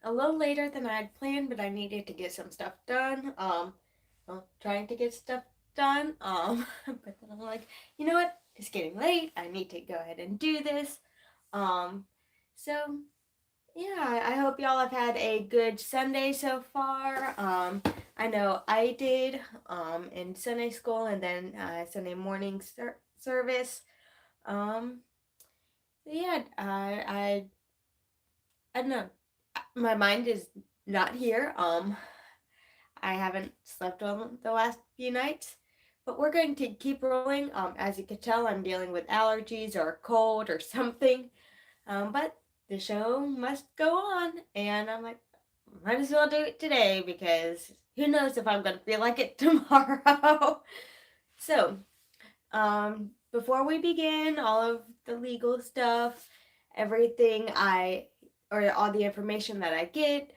a little later than I had planned, but I needed to get some stuff done. Trying to get stuff done. But then I'm like, you know what? It's getting late. I need to go ahead and do this. Um, so yeah, I hope y'all have had a good Sunday so far. I know I did. In Sunday school and then Sunday morning service. Um, yeah, I don't know. My mind is not here. I haven't slept on the last few nights, but we're going to keep rolling. As you can tell, I'm dealing with allergies or a cold or something. But the show must go on, and I'm like, might as well do it today because who knows if I'm going to feel like it tomorrow. So, before we begin, all of the legal stuff, everything or all the information that I get,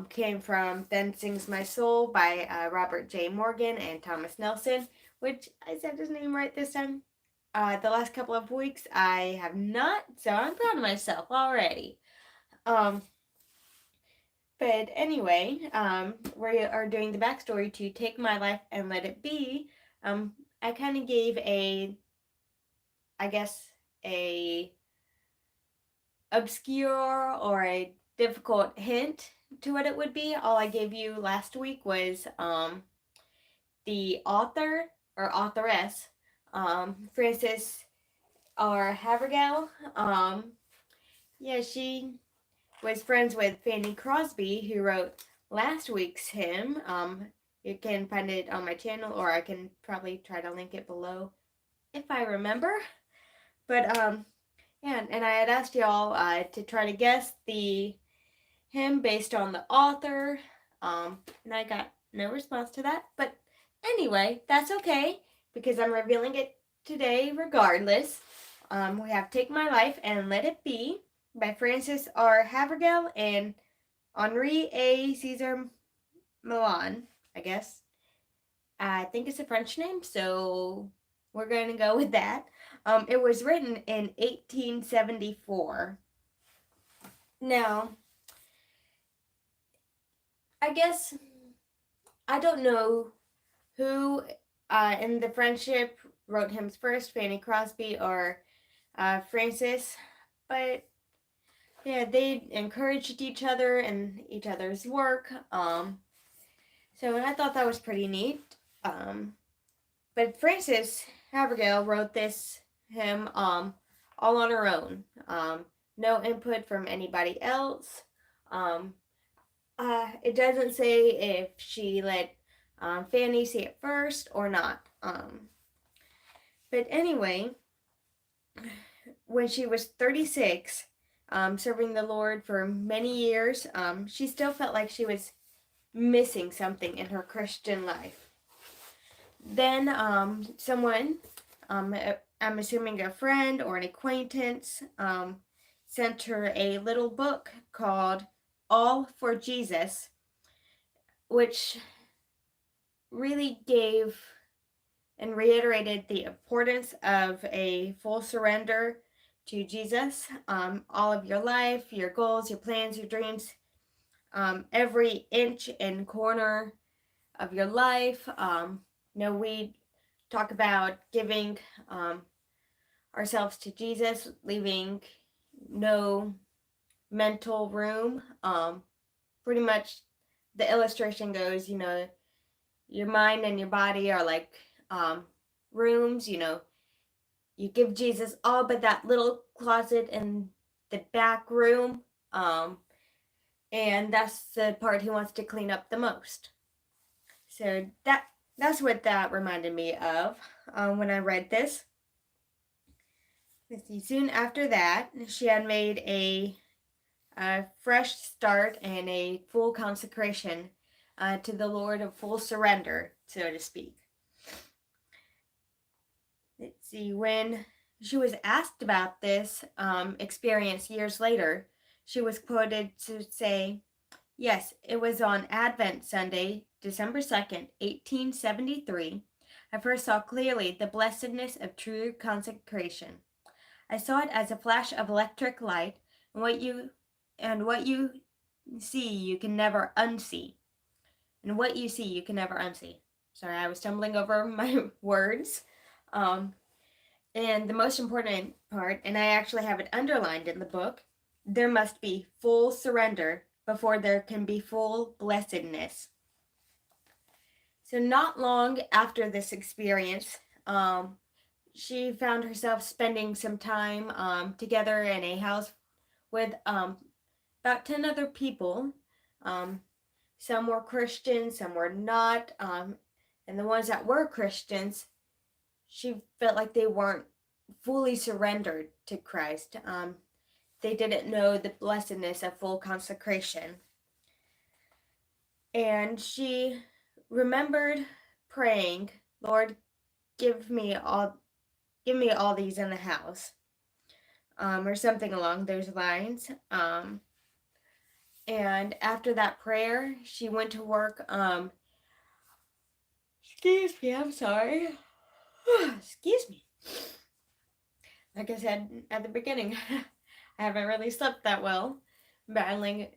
came from Then Sings My Soul by Robert J. Morgan and Thomas Nelson, which I said his name right this time. The last couple of weeks I have not, so I'm proud of myself already. Um, but anyway, we are doing the backstory to Take My Life and Let It Be. I kind of gave I guess, a obscure or a difficult hint to what it would be. All I gave you last week was the author or authoress, Frances R. Havergal. Yeah, she was friends with Fanny Crosby, who wrote last week's hymn. You can find it on my channel, or I can probably try to link it below if I remember. But yeah, and I had asked y'all to try to guess the hymn based on the author, and I got no response to that. But anyway, that's okay because I'm revealing it today regardless. We have Take My Life and Let It Be by Frances R. Havergal and Henri A. Cesar Milan, I guess. I think it's a French name, so we're going to go with that. It was written in 1874. Now, I guess I don't know who in the friendship wrote hymns first, Fanny Crosby or Frances, but yeah, they encouraged each other and each other's work. So I thought that was pretty neat. But Frances Havergal wrote this hymn all on her own. No input from anybody else. Um, it doesn't say if she let Fanny see it first or not. But anyway, when she was 36, serving the Lord for many years, she still felt like she was missing something in her Christian life. Then someone, I'm assuming a friend or an acquaintance, sent her a little book called All for Jesus, which really gave and reiterated the importance of a full surrender to Jesus. All of your life, your goals, your plans, your dreams, every inch and corner of your life. We talk about giving ourselves to Jesus, leaving no mental room. Pretty much the illustration goes, your mind and your body are like rooms, you give Jesus all but that little closet in the back room. And that's the part he wants to clean up the most. So that's what that reminded me of when I read this. Let's see, soon after that, she had made a fresh start and a full consecration to the Lord, of full surrender, so to speak. Let's see, when she was asked about this experience years later, she was quoted to say, "Yes, it was on Advent Sunday, December 2nd, 1873. I first saw clearly the blessedness of true consecration. I saw it as a flash of electric light, and what you see, you can never unsee. And what you see, you can never unsee. Sorry, I was stumbling over my words. Um, and the most important part, and I actually have it underlined in the book, there must be full surrender before there can be full blessedness. So, not long after this experience, she found herself spending some time together in a house with about 10 other people. Um, some were Christians, some were not. And the ones that were Christians, she felt like they weren't fully surrendered to Christ. They didn't know the blessedness of full consecration. And she remembered praying, Lord, give me all these in the house. Or something along those lines. And after that prayer, she went to work. Excuse me, I'm sorry. Excuse me. Like I said at the beginning, I haven't really slept that well, battling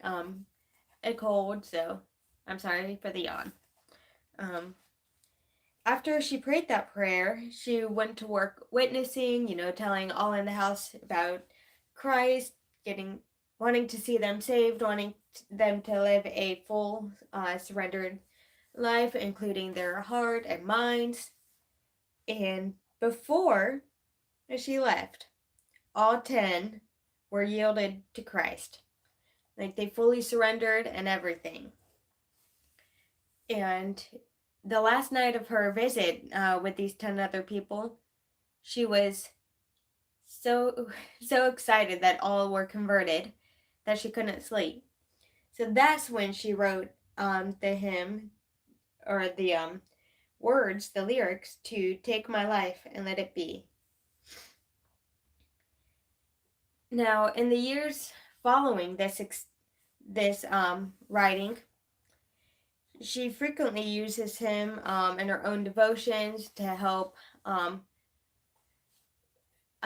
a cold, so I'm sorry for the yawn. After she prayed that prayer, she went to work witnessing, telling all in the house about Christ, wanting to see them saved, wanting them to live a full, surrendered life, including their heart and minds. And before she left, all 10 were yielded to Christ. Like they fully surrendered and everything. And the last night of her visit with these 10 other people, she was so excited that all were converted that she couldn't sleep. So that's when she wrote the hymn, or the words, the lyrics to Take My Life and Let It Be. Now, in the years following this writing, she frequently uses him in her own devotions to help, I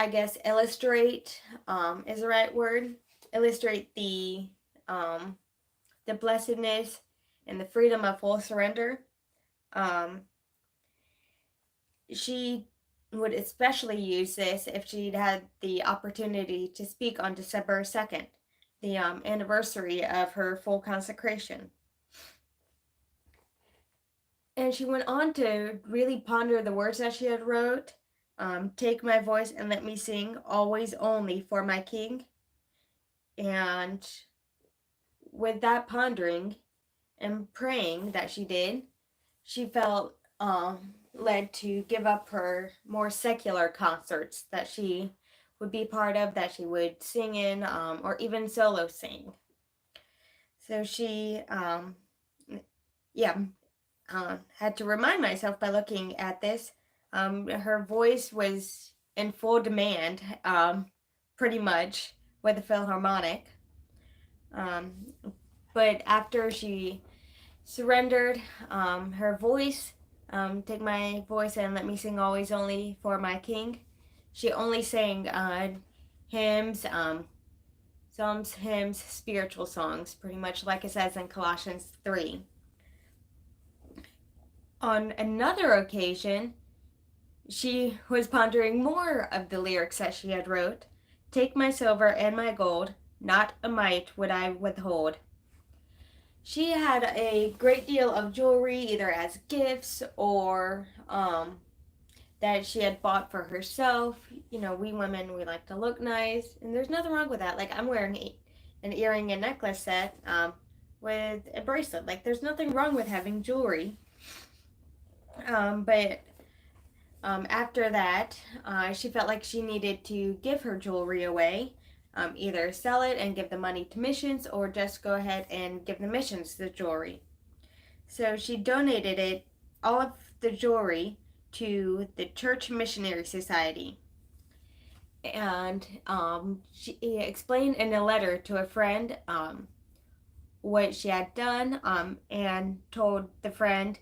guess, illustrate is the right word. Illustrate the blessedness and the freedom of full surrender. She would especially use this if she'd had the opportunity to speak on December 2nd, the anniversary of her full consecration. And she went on to really ponder the words that she had wrote. Take my voice and let me sing, always only for my King. And with that pondering and praying that she did, she felt led to give up her more secular concerts that she would be part of, that she would sing in, or even solo sing. So she, had to remind myself by looking at this. Her voice was in full demand, pretty much, with the Philharmonic. But after she surrendered her voice, take my voice and let me sing always only for my King, she only sang hymns, psalms, hymns, spiritual songs, pretty much like it says in Colossians 3. On another occasion, she was pondering more of the lyrics that she had wrote. Take my silver and my gold, not a mite would I withhold. She had a great deal of jewelry, either as gifts or that she had bought for herself. We women, we like to look nice, and there's nothing wrong with that. Like, I'm wearing an earring and necklace set with a bracelet. Like, there's nothing wrong with having jewelry. But after that, she felt like she needed to give her jewelry away, either sell it and give the money to missions, or just go ahead and give the missions the jewelry. So she donated all of the jewelry to the Church Missionary Society. And she explained in a letter to a friend what she had done, and told the friend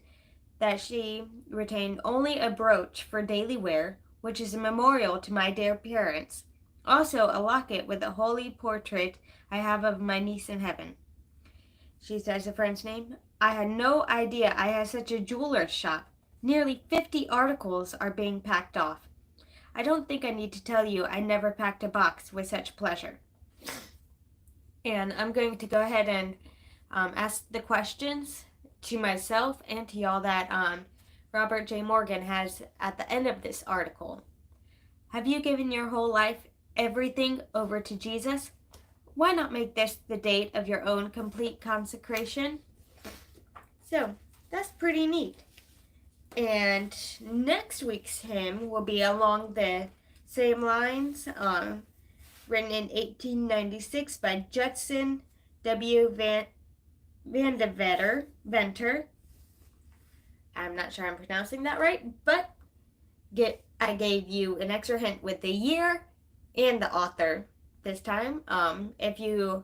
that she retained only a brooch for daily wear, which is a memorial to my dear parents. Also, a locket with a holy portrait I have of my niece in heaven. she says the French name. I had no idea I had such a jeweler's shop. Nearly 50 articles are being packed off. I don't think I need to tell you I never packed a box with such pleasure. And I'm going to go ahead and ask the questions to myself and to y'all that Robert J. Morgan has at the end of this article. Have you given your whole life, everything, over to Jesus? Why not make this the date of your own complete consecration? So, that's pretty neat. And next week's hymn will be along the same lines, written in 1896 by Judson W. Venter. I'm not sure I'm pronouncing that right, but I gave you an extra hint with the year and the author this time. If you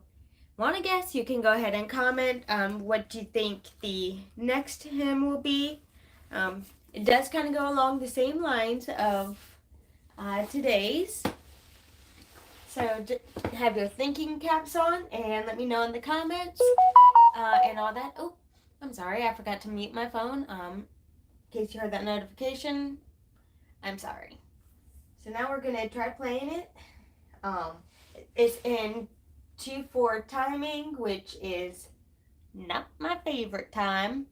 want to guess, you can go ahead and comment what you think the next hymn will be. It does kind of go along the same lines of today's. So have your thinking caps on and let me know in the comments and all that. Oh, I'm sorry, I forgot to mute my phone. In case you heard that notification, I'm sorry. So now we're going to try playing it. It's in 2/4 timing, which is not my favorite time,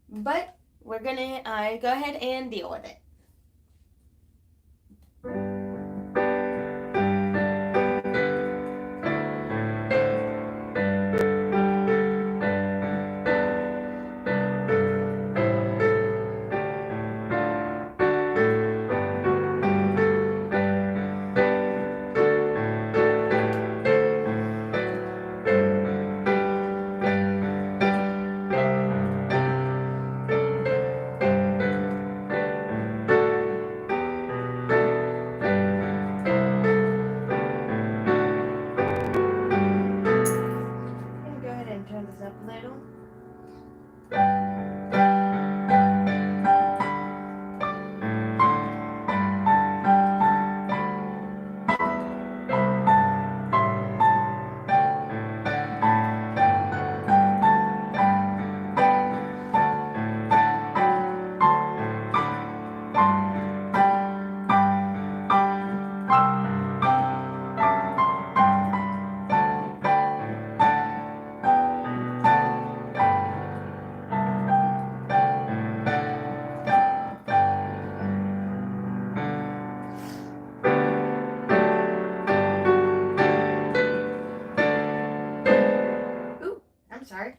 but we're going to go ahead and deal with it. Sorry.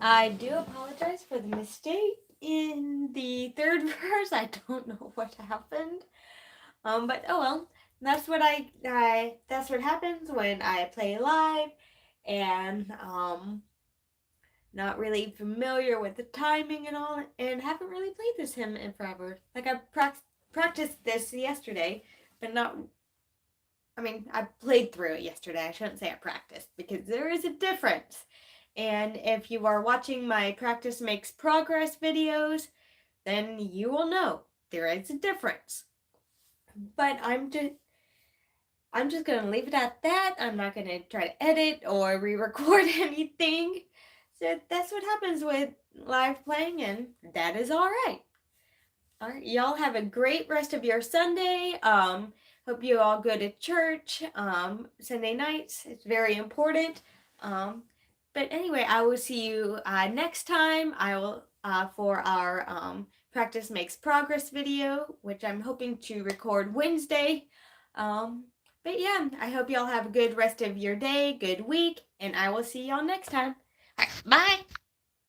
I do apologize for the mistake in the third verse. I don't know what happened. But oh well. That's what that's what happens when I play live and not really familiar with the timing and all, and haven't really played this hymn in forever. Like I practiced this yesterday, but not. I mean, I played through it yesterday. I shouldn't say I practiced because there is a difference. And if you are watching my practice makes progress videos, then you will know there is a difference. But I'm just gonna leave it at that. I'm not gonna try to edit or re-record anything. So that's what happens with live playing, and that is all right. All right, y'all have a great rest of your Sunday. Hope you all go to church Sunday nights. It's very important. But anyway, I will see you next time. I will for our practice makes progress video, which I'm hoping to record Wednesday. But yeah, I hope y'all have a good rest of your day, good week, and I will see y'all next time. All right, bye.